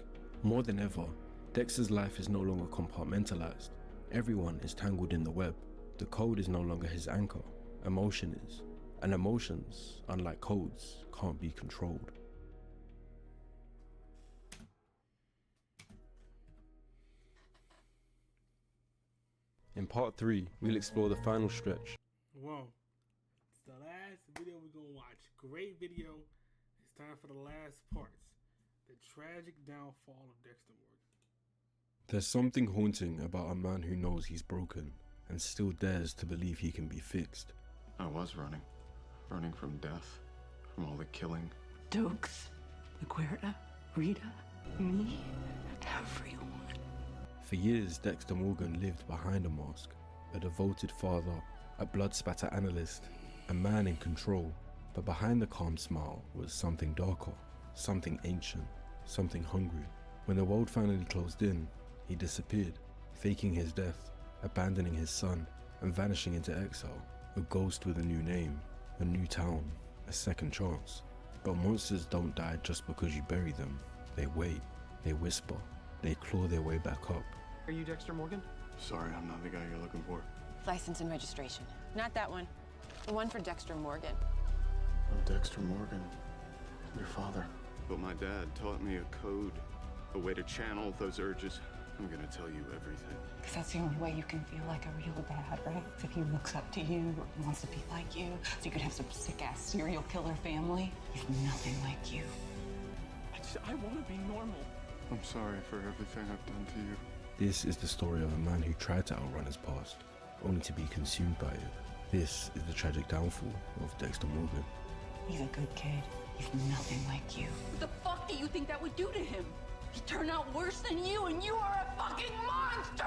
More than ever, Dexter's life is no longer compartmentalized. Everyone is tangled in the web. The code is no longer his anchor. Emotion is. And emotions, unlike codes, can't be controlled. In part 3, we'll explore the final stretch. Whoa. It's the last video we're gonna watch. Great video. It's time for the last parts. The tragic downfall of Dexter Morgan. There's something haunting about a man who knows he's broken and still dares to believe he can be fixed. I was running. Running from death. From all the killing. Dukes, LaGuerta, Rita, me, everyone. For years, Dexter Morgan lived behind a mask. A devoted father, a blood spatter analyst, a man in control. But behind the calm smile was something darker, something ancient, something hungry. When the world finally closed in, he disappeared, faking his death. abandoning his son and vanishing into exile, a ghost with a new name, a new town, a second chance. But monsters don't die just because you bury them. They wait, they whisper, they claw their way back up. Are you Dexter Morgan? Sorry, I'm not the guy you're looking for. License and registration. Not that one. The one for Dexter Morgan. I'm Dexter Morgan, your father. But my dad taught me a code, a way to channel those urges. I'm gonna tell you everything. Because that's the only way you can feel like a real dad, right? If he looks up to you or he wants to be like you, so you could have some sick-ass serial killer family. He's nothing like you. I want to be normal. I'm sorry for everything I've done to you. This is the story of a man who tried to outrun his past, only to be consumed by it. This is the tragic downfall of Dexter Morgan. He's a good kid. He's nothing like you. What the fuck do you think that would do to him? He turned out worse than you, and you are a fucking monster!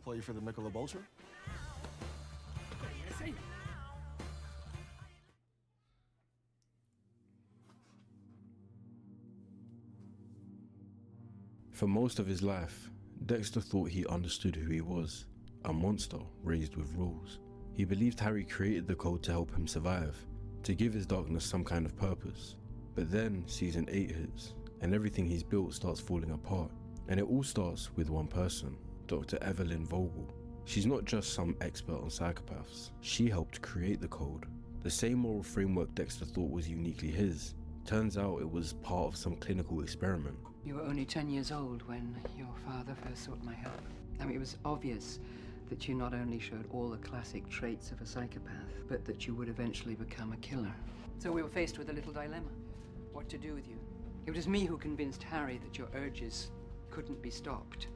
Play for the Michelob Ultra? For most of his life, Dexter thought he understood who he was, a monster raised with rules. He believed Harry created the code to help him survive, to give his darkness some kind of purpose. But then season 8 hits, and everything he's built starts falling apart. And it all starts with one person, Dr. Evelyn Vogel. She's not just some expert on psychopaths, she helped create the code. The same moral framework Dexter thought was uniquely his. Turns out it was part of some clinical experiment. You were only 10 years old when your father first sought my help. I mean, it was obvious that you not only showed all the classic traits of a psychopath, but that you would eventually become a killer. So we were faced with a little dilemma. What to do with you? It was me who convinced Harry that your urges couldn't be stopped,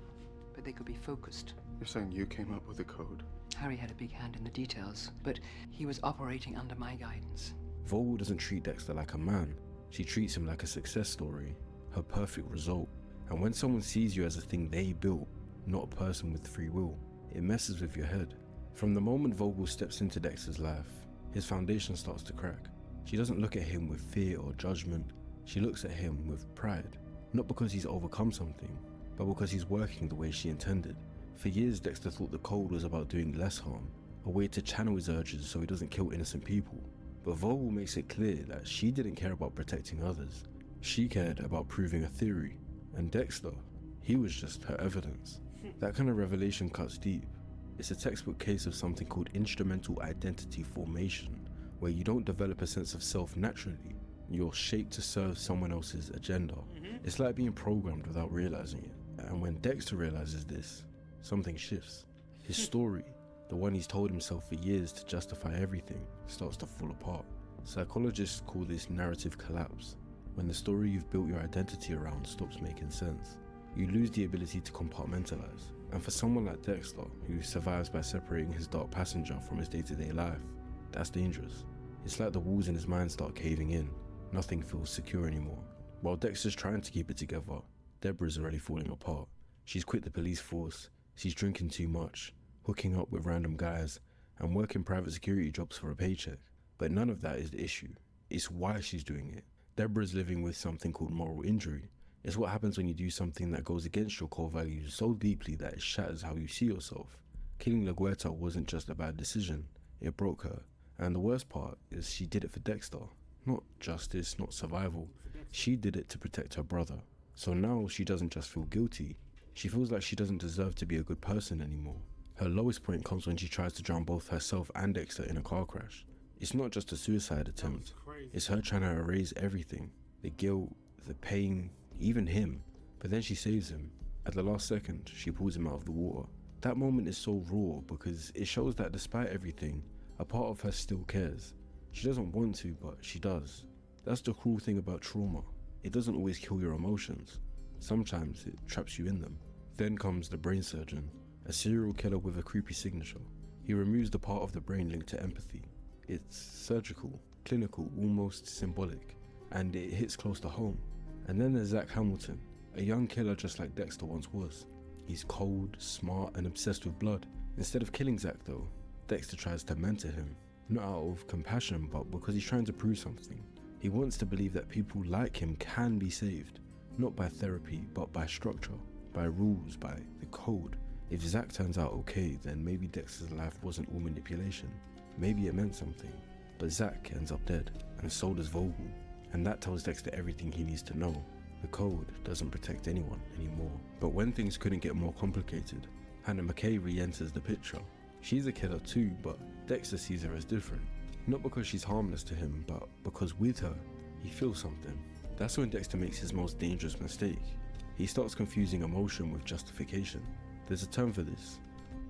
but they could be focused. You're saying you came up with the code? Harry had a big hand in the details, but he was operating under my guidance. Vogel doesn't treat Dexter like a man. She treats him like a success story, her perfect result. And when someone sees you as a thing they built, not a person with free will, it messes with your head. From the moment Vogel steps into Dexter's life, his foundation starts to crack. She doesn't look at him with fear or judgment, she looks at him with pride. Not because he's overcome something, but because he's working the way she intended. For years, Dexter thought the code was about doing less harm, a way to channel his urges so he doesn't kill innocent people. But Vogel makes it clear that she didn't care about protecting others. She cared about proving a theory, and Dexter, he was just her evidence. That kind of revelation cuts deep. It's a textbook case of something called instrumental identity formation, where you don't develop a sense of self naturally, you're shaped to serve someone else's agenda. It's like being programmed without realizing it. And when Dexter realizes this, something shifts. His story, the one he's told himself for years to justify everything, starts to fall apart. Psychologists call this narrative collapse, when the story you've built your identity around stops making sense. You lose the ability to compartmentalize. And for someone like Dexter, who survives by separating his dark passenger from his day-to-day life, that's dangerous. It's like the walls in his mind start caving in. Nothing feels secure anymore. While Dexter's trying to keep it together, Deborah's already falling apart. She's quit the police force, she's drinking too much, hooking up with random guys, and working private security jobs for a paycheck. But none of that is the issue. It's why she's doing it. Deborah's living with something called moral injury. It's what happens when you do something that goes against your core values so deeply that it shatters how you see yourself. Killing LaGuerta wasn't just a bad decision, it broke her. And the worst part is she did it for Dexter. Not justice, not survival. She did it to protect her brother. So now she doesn't just feel guilty, she feels like she doesn't deserve to be a good person anymore. Her lowest point comes when she tries to drown both herself and Dexter in a car crash. It's not just a suicide attempt, it's her trying to erase everything. The guilt, the pain, even him. But then she saves him. At the last second, she pulls him out of the water. That moment is so raw because it shows that despite everything, a part of her still cares. She doesn't want to, but she does. That's the cruel thing about trauma. It doesn't always kill your emotions. Sometimes it traps you in them. Then comes the brain surgeon, a serial killer with a creepy signature. He removes the part of the brain linked to empathy. It's surgical, clinical, almost symbolic, and it hits close to home. And then there's Zach Hamilton, a young killer just like Dexter once was. He's cold, smart, and obsessed with blood. Instead of killing Zach though, Dexter tries to mentor him. Not out of compassion, but because he's trying to prove something. He wants to believe that people like him can be saved, not by therapy, but by structure, by rules, by the code. If Zack turns out okay, then maybe Dexter's life wasn't all manipulation. Maybe it meant something. But Zack ends up dead, and so does Vogel. And that tells Dexter everything he needs to know. The code doesn't protect anyone anymore. But when things couldn't get more complicated, Hannah McKay re-enters the picture. She's a killer too, but Dexter sees her as different. Not because she's harmless to him, but because with her, he feels something. That's when Dexter makes his most dangerous mistake. He starts confusing emotion with justification. There's a term for this: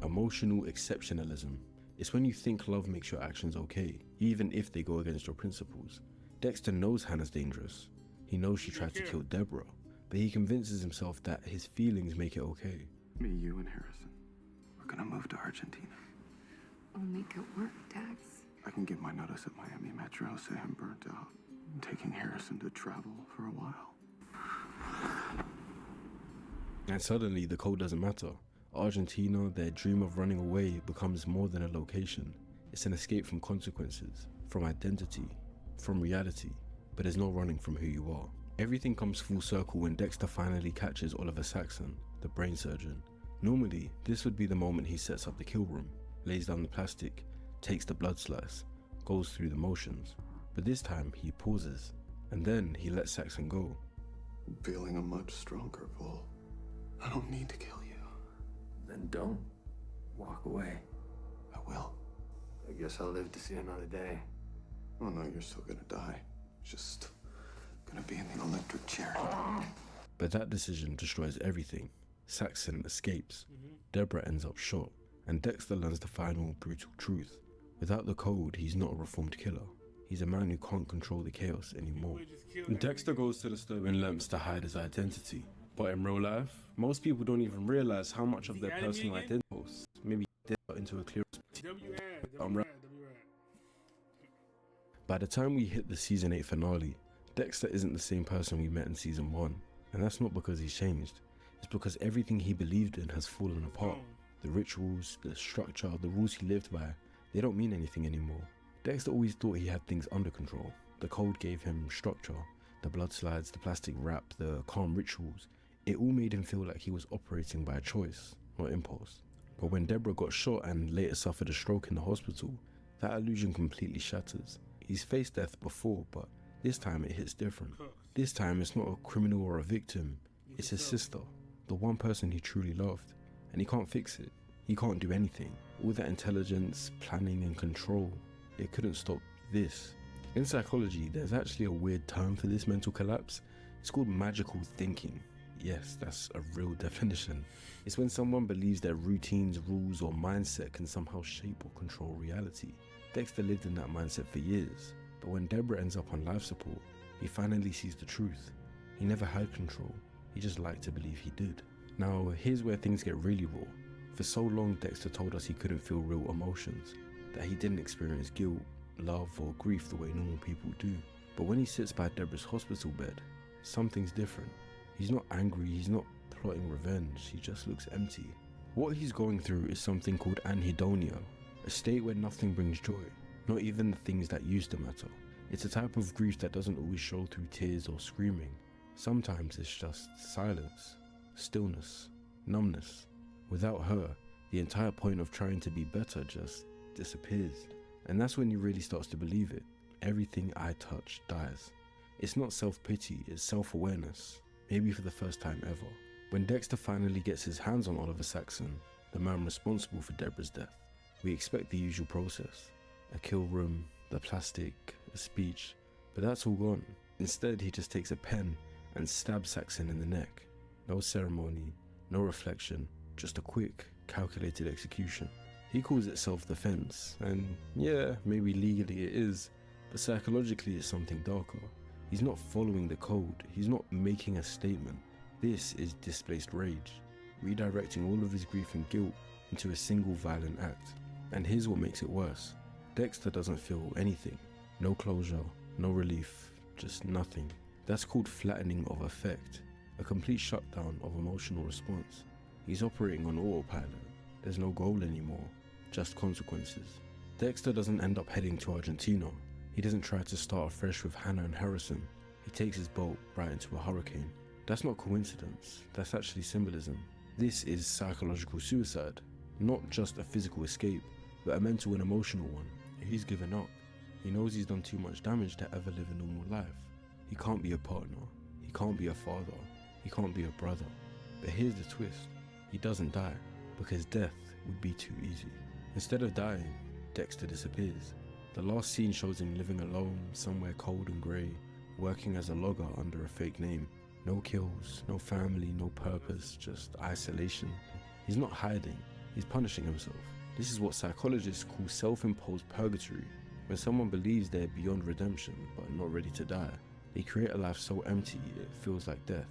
emotional exceptionalism. It's when you think love makes your actions okay, even if they go against your principles. Dexter knows Hannah's dangerous. He knows she tried to kill Deborah, but he convinces himself that his feelings make it okay. Me, you, and Harrison. We're gonna move to Argentina. We'll make it work, Dex. I can get my notice at Miami Metro, say I'm burnt out. I'm taking Harrison to travel for a while. And suddenly the code doesn't matter. Argentina, their dream of running away, becomes more than a location. It's an escape from consequences, from identity, from reality, but there's no running from who you are. Everything comes full circle when Dexter finally catches Oliver Saxon, the brain surgeon. Normally, this would be the moment he sets up the kill room, lays down the plastic, takes the blood slice, goes through the motions. But this time, he pauses, and then he lets Saxon go. I'm feeling a much stronger Bull. I don't need to kill you. Then don't. Walk away. I will. I guess I'll live to see another day. Oh no, you're still gonna die. Just gonna be in the electric chair. But that decision destroys everything. Saxon escapes, Deborah ends up shot, and Dexter learns the final brutal truth. Without the code, he's not a reformed killer. He's a man who can't control the chaos anymore. Dexter goes to disturbing lengths to hide his identity. But in real life, most people don't even realize how much of their personal identity maybe into a clear By the time we hit the season 8 finale, Dexter isn't the same person we met in season 1. And that's not because he's changed. It's because everything he believed in has fallen apart. The rituals, the structure, the rules he lived by, they don't mean anything anymore. Dexter always thought he had things under control. The code gave him structure. The blood slides, the plastic wrap, the calm rituals. It all made him feel like he was operating by choice, not impulse. But when Deborah got shot and later suffered a stroke in the hospital, that illusion completely shatters. He's faced death before, but this time it hits different. This time it's not a criminal or a victim, it's his sister, the one person he truly loved. And he can't fix it. He can't do anything. All that intelligence, planning and control, it couldn't stop this. In psychology, there's actually a weird term for this mental collapse. It's called magical thinking. Yes, that's a real definition. It's when someone believes their routines, rules or mindset can somehow shape or control reality. Dexter lived in that mindset for years, but when Deborah ends up on life support, he finally sees the truth. He never had control, he just liked to believe he did. Now, here's where things get really raw. For so long, Dexter told us he couldn't feel real emotions, that he didn't experience guilt, love or grief the way normal people do. But when he sits by Deborah's hospital bed, something's different. He's not angry, he's not plotting revenge, he just looks empty. What he's going through is something called anhedonia, a state where nothing brings joy, not even the things that used to matter. It's a type of grief that doesn't always show through tears or screaming. Sometimes it's just silence, stillness, numbness. Without her, the entire point of trying to be better just disappears. And that's when he really starts to believe it. Everything I touch dies. It's not self-pity, it's self-awareness. Maybe for the first time ever. When Dexter finally gets his hands on Oliver Saxon, the man responsible for Deborah's death, we expect the usual process. A kill room, the plastic, a speech, but that's all gone. Instead, he just takes a pen and stabs Saxon in the neck. No ceremony, no reflection, just a quick, calculated execution. He calls it self-defense, and yeah, maybe legally it is, but psychologically it's something darker. He's not following the code, he's not making a statement. This is displaced rage, redirecting all of his grief and guilt into a single violent act. And here's what makes it worse. Dexter doesn't feel anything. No closure, no relief, just nothing. That's called flattening of effect, a complete shutdown of emotional response. He's operating on autopilot. There's no goal anymore, just consequences. Dexter doesn't end up heading to Argentina. He doesn't try to start afresh with Hannah and Harrison. He takes his boat right into a hurricane. That's not coincidence, that's actually symbolism. This is psychological suicide, not just a physical escape, but a mental and emotional one. He's given up. He knows he's done too much damage to ever live a normal life. He can't be a partner, he can't be a father, he can't be a brother. But here's the twist, he doesn't die, because death would be too easy. Instead of dying, Dexter disappears. The last scene shows him living alone, somewhere cold and grey, working as a logger under a fake name. No kills, no family, no purpose, just isolation. He's not hiding, he's punishing himself. This is what psychologists call self-imposed purgatory. When someone believes they're beyond redemption, but not ready to die, they create a life so empty it feels like death.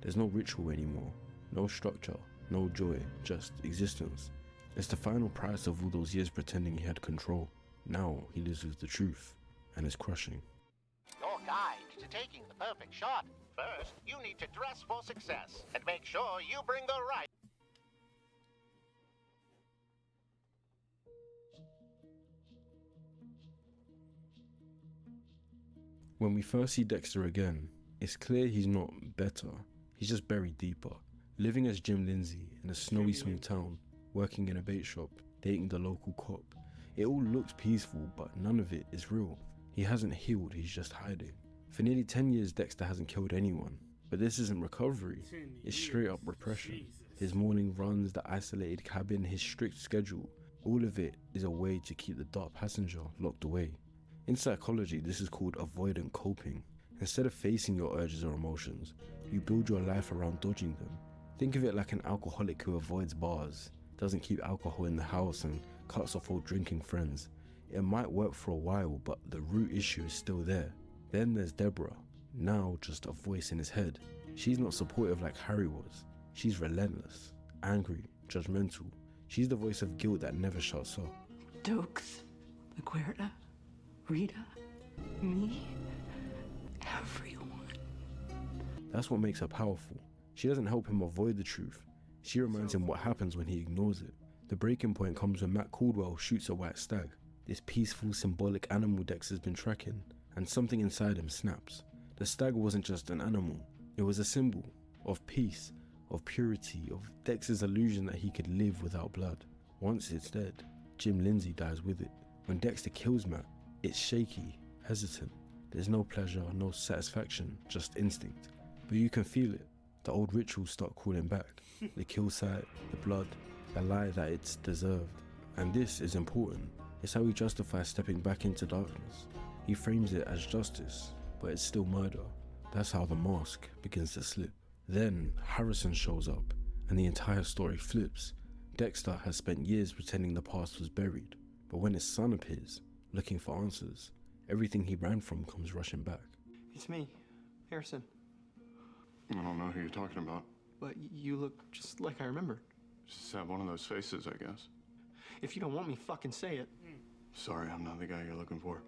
There's no ritual anymore, no structure, no joy, just existence. It's the final price of all those years pretending he had control. Now he lives with the truth, and it's crushing. Your guide to taking the perfect shot. First, you need to dress for success and make sure you bring the right. When we first see Dexter again, it's clear he's not better, he's just buried deeper. Living as Jim Lindsay in a snowy small town, working in a bait shop, dating the local cop. It all looks peaceful, but none of it is real. He hasn't healed, he's just hiding. For nearly 10 years, Dexter hasn't killed anyone. But this isn't recovery, it's straight up repression. His morning runs, the isolated cabin, his strict schedule, all of it is a way to keep the dark passenger locked away. In psychology, this is called avoidant coping. Instead of facing your urges or emotions, you build your life around dodging them. Think of it like an alcoholic who avoids bars, doesn't keep alcohol in the house and cuts off all drinking friends. It might work for a while, but the root issue is still there. Then there's Deborah, now just a voice in his head. She's not supportive like Harry was. She's relentless, angry, judgmental. She's the voice of guilt that never shuts up. Dukes, LaGuerta, Rita, me, everyone. That's what makes her powerful. She doesn't help him avoid the truth. She reminds him what happens when he ignores it. The breaking point comes when Matt Caldwell shoots a white stag, this peaceful, symbolic animal Dexter's been tracking, and something inside him snaps. The stag wasn't just an animal, it was a symbol of peace, of purity, of Dexter's illusion that he could live without blood. Once it's dead, Jim Lindsay dies with it. When Dexter kills Matt, it's shaky, hesitant. There's no pleasure, no satisfaction, just instinct. But you can feel it. The old rituals start calling back. The kill site, the blood, the lie that it's deserved. And this is important. It's how he justifies stepping back into darkness. He frames it as justice, but it's still murder. That's how the mask begins to slip. Then Harrison shows up, and the entire story flips. Dexter has spent years pretending the past was buried, but when his son appears, looking for answers, everything he ran from comes rushing back. It's me, Harrison. I don't know who you're talking about. But you look just like I remember. Just have one of those faces, I guess. If you don't want me, fucking say it. Sorry, I'm not the guy you're looking for.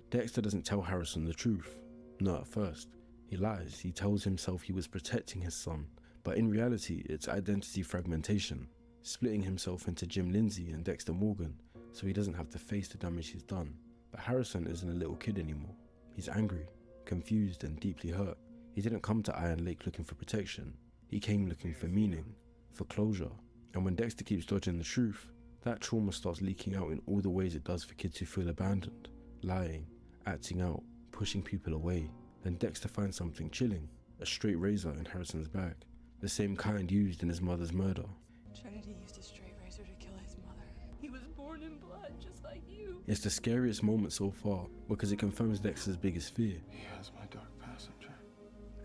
Dexter doesn't tell Harrison the truth. Not at first. He lies. He tells himself he was protecting his son. But in reality, it's identity fragmentation, splitting himself into Jim Lindsay and Dexter Morgan so he doesn't have to face the damage he's done. But Harrison isn't a little kid anymore. He's angry, confused, and deeply hurt. He didn't come to Iron Lake looking for protection. He came looking for meaning, for closure. And when Dexter keeps dodging the truth, that trauma starts leaking out in all the ways it does for kids who feel abandoned. Lying, acting out, pushing people away. Then Dexter finds something chilling, a straight razor in Harrison's bag. The same kind used in his mother's murder. Trinity used a straight razor to kill his mother. He was born in blood, just like you. It's the scariest moment so far because it confirms Dexter's biggest fear. He has my dark passenger.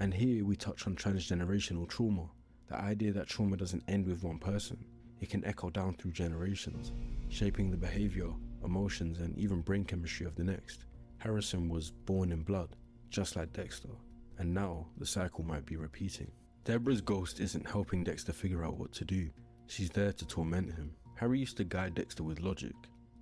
And here we touch on transgenerational trauma. The idea that trauma doesn't end with one person. It can echo down through generations, shaping the behavior, emotions, and even brain chemistry of the next. Harrison was born in blood, just like Dexter, and now the cycle might be repeating. Deborah's ghost isn't helping Dexter figure out what to do. She's there to torment him. Harry used to guide Dexter with logic.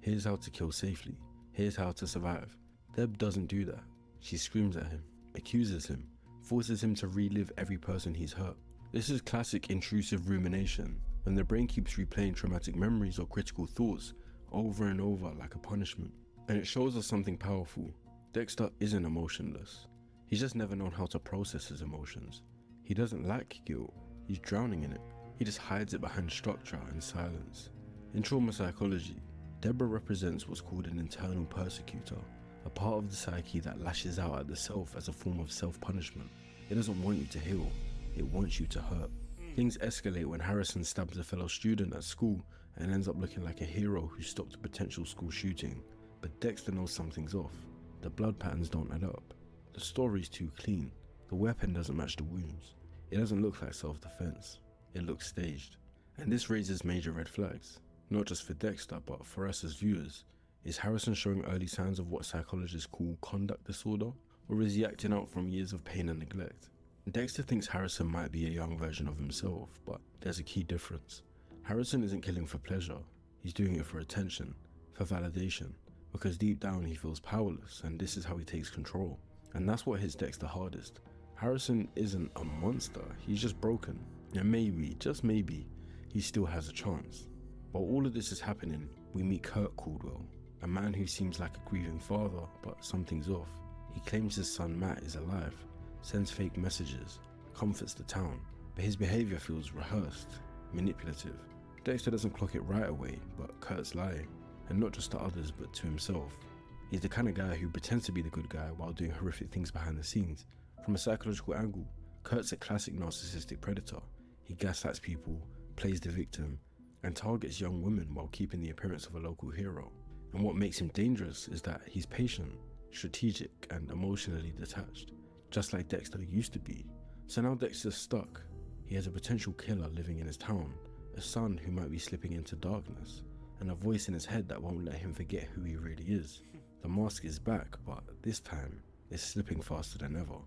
Here's how to kill safely. Here's how to survive. Deb doesn't do that. She screams at him, accuses him, forces him to relive every person he's hurt. This is classic intrusive rumination, when the brain keeps replaying traumatic memories or critical thoughts over and over like a punishment. And it shows us something powerful. Dexter isn't emotionless. He's just never known how to process his emotions. He doesn't lack guilt, he's drowning in it. He just hides it behind structure and silence. In trauma psychology, Deborah represents what's called an internal persecutor, a part of the psyche that lashes out at the self as a form of self-punishment. It doesn't want you to heal, it wants you to hurt. Things escalate when Harrison stabs a fellow student at school and ends up looking like a hero who stopped a potential school shooting. But Dexter knows something's off. The blood patterns don't add up. The story's too clean. The weapon doesn't match the wounds. It doesn't look like self-defense. It looks staged. And this raises major red flags, not just for Dexter, but for us as viewers. Is Harrison showing early signs of what psychologists call conduct disorder? Or is he acting out from years of pain and neglect? Dexter thinks Harrison might be a young version of himself, but there's a key difference. Harrison isn't killing for pleasure. He's doing it for attention, for validation, because deep down he feels powerless, and this is how he takes control. And that's what hits Dexter hardest. Harrison isn't a monster, he's just broken. And maybe, just maybe, he still has a chance. While all of this is happening, we meet Kurt Caldwell, a man who seems like a grieving father, but something's off. He claims his son Matt is alive, sends fake messages, comforts the town, but his behavior feels rehearsed, manipulative. Dexter doesn't clock it right away, but Kurt's lying, and not just to others, but to himself. He's the kind of guy who pretends to be the good guy while doing horrific things behind the scenes. From a psychological angle, Kurt's a classic narcissistic predator. He gaslights people, plays the victim, and targets young women while keeping the appearance of a local hero. And what makes him dangerous is that he's patient, strategic, and emotionally detached, just like Dexter used to be. So now Dexter's stuck. He has a potential killer living in his town, a son who might be slipping into darkness, and a voice in his head that won't let him forget who he really is. The mask is back, but this time, it's slipping faster than ever.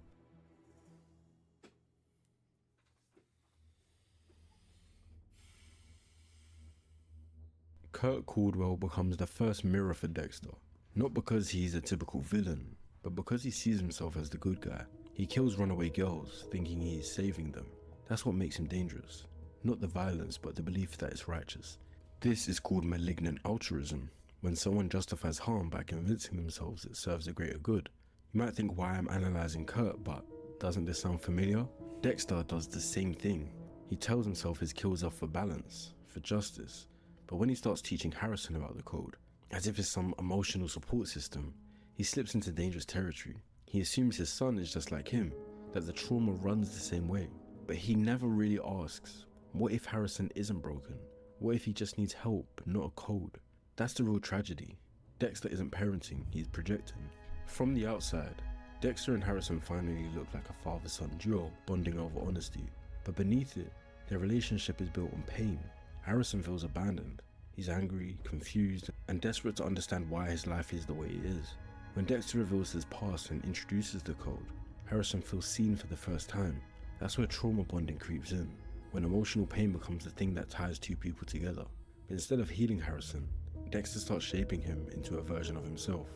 Kurt Caldwell becomes the first mirror for Dexter, not because he's a typical villain, but because he sees himself as the good guy. He kills runaway girls, thinking he is saving them. That's what makes him dangerous. Not the violence, but the belief that it's righteous. This is called malignant altruism, when someone justifies harm by convincing themselves it serves a greater good. You might think why I'm analysing Kurt, but doesn't this sound familiar? Dexter does the same thing. He tells himself his kills are for balance, for justice. But when he starts teaching Harrison about the code, as if it's some emotional support system, he slips into dangerous territory. He assumes his son is just like him, that the trauma runs the same way. But he never really asks, what if Harrison isn't broken? What if he just needs help, not a code? That's the real tragedy. Dexter isn't parenting, he's projecting. From the outside, Dexter and Harrison finally look like a father-son duo bonding over honesty. But beneath it, their relationship is built on pain. Harrison feels abandoned. He's angry, confused, and desperate to understand why his life is the way it is. When Dexter reveals his past and introduces the code, Harrison feels seen for the first time. That's where trauma bonding creeps in, when emotional pain becomes the thing that ties two people together. But instead of healing Harrison, Dexter starts shaping him into a version of himself.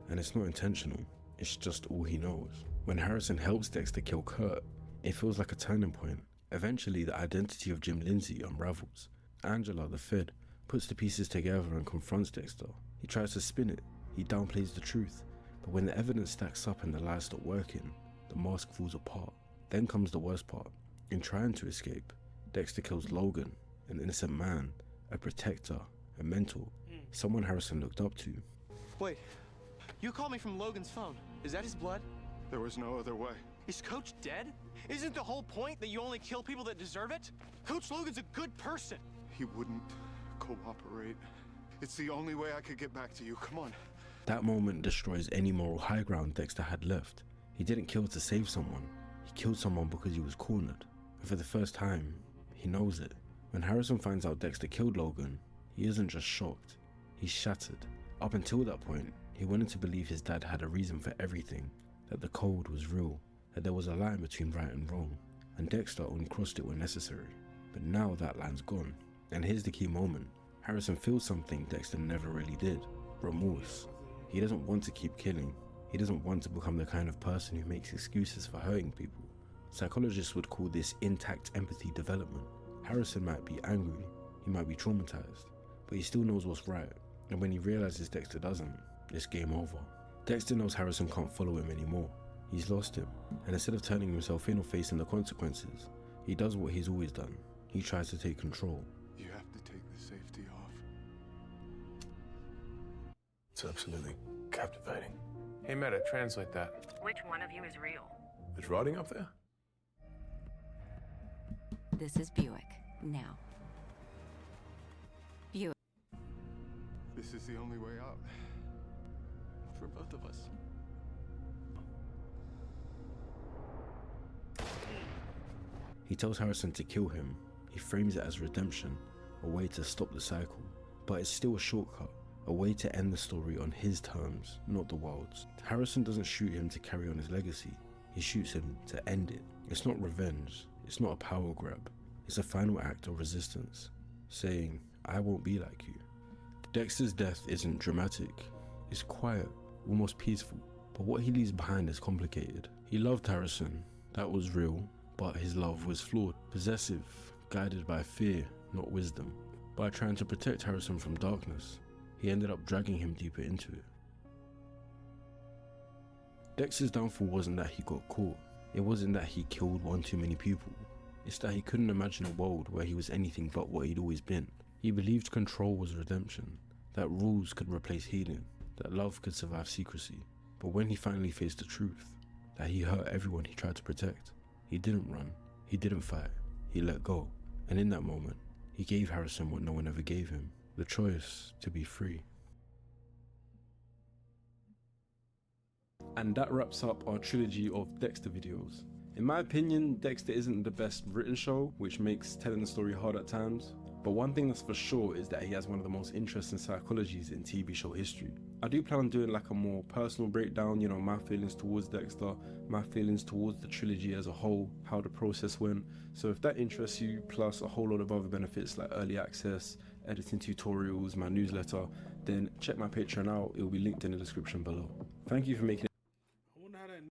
And it's not intentional, it's just all he knows. When Harrison helps Dexter kill Kurt, it feels like a turning point. Eventually, the identity of Jim Lindsay unravels. Angela, the Fed, puts the pieces together and confronts Dexter. He tries to spin it, he downplays the truth, but when the evidence stacks up and the lies stop working, the mask falls apart. Then comes the worst part. In trying to escape, Dexter kills Logan, an innocent man, a protector, a mentor, someone Harrison looked up to. Wait, you called me from Logan's phone. Is that his blood? There was no other way. Is Coach dead? Isn't the whole point that you only kill people that deserve it? Coach Logan's a good person. He wouldn't cooperate. It's the only way I could get back to you. Come on. That moment destroys any moral high ground Dexter had left. He didn't kill to save someone. He killed someone because he was cornered. And for the first time, he knows it. When Harrison finds out Dexter killed Logan, he isn't just shocked. He's shattered. Up until that point, he wanted to believe his dad had a reason for everything, that the code was real, that there was a line between right and wrong, and Dexter only crossed it when necessary. But now that line's gone. And here's the key moment. Harrison feels something Dexter never really did. Remorse. He doesn't want to keep killing. He doesn't want to become the kind of person who makes excuses for hurting people. Psychologists would call this intact empathy development. Harrison might be angry, he might be traumatized, but he still knows what's right. And when he realizes Dexter doesn't, it's game over. Dexter knows Harrison can't follow him anymore. He's lost him, and instead of turning himself in or facing the consequences, he does what he's always done. He tries to take control. You have to take the safety off. It's absolutely captivating. Hey, Meta, translate that. Which one of you is real? Is writing up there? This is Buick. Now. Buick. This is the only way out. For both of us. He tells Harrison to kill him. He frames it as redemption, a way to stop the cycle. But it's still a shortcut, a way to end the story on his terms, not the world's. Harrison doesn't shoot him to carry on his legacy. He shoots him to end it. It's not revenge. It's not a power grab. It's a final act of resistance, saying, I won't be like you. Dexter's death isn't dramatic. It's quiet, almost peaceful. But what he leaves behind is complicated. He loved Harrison. That was real. But his love was flawed, possessive, guided by fear, not wisdom. By trying to protect Harrison from darkness, he ended up dragging him deeper into it. Dexter's downfall wasn't that he got caught. It wasn't that he killed one too many people. It's that he couldn't imagine a world where he was anything but what he'd always been. He believed control was redemption, that rules could replace healing, that love could survive secrecy. But when he finally faced the truth, that he hurt everyone he tried to protect, he didn't run, he didn't fight, he let go. And in that moment, he gave Harrison what no one ever gave him, the choice to be free. And that wraps up our trilogy of Dexter videos. In my opinion, Dexter isn't the best written show, which makes telling the story hard at times. But one thing that's for sure is that he has one of the most interesting psychologies in TV show history. I do plan on doing like a more personal breakdown, you know, my feelings towards Dexter, my feelings towards the trilogy as a whole, how the process went. So if that interests you, plus a whole lot of other benefits like early access, editing tutorials, my newsletter, then check my Patreon out. It will be linked in the description below. Thank you for making it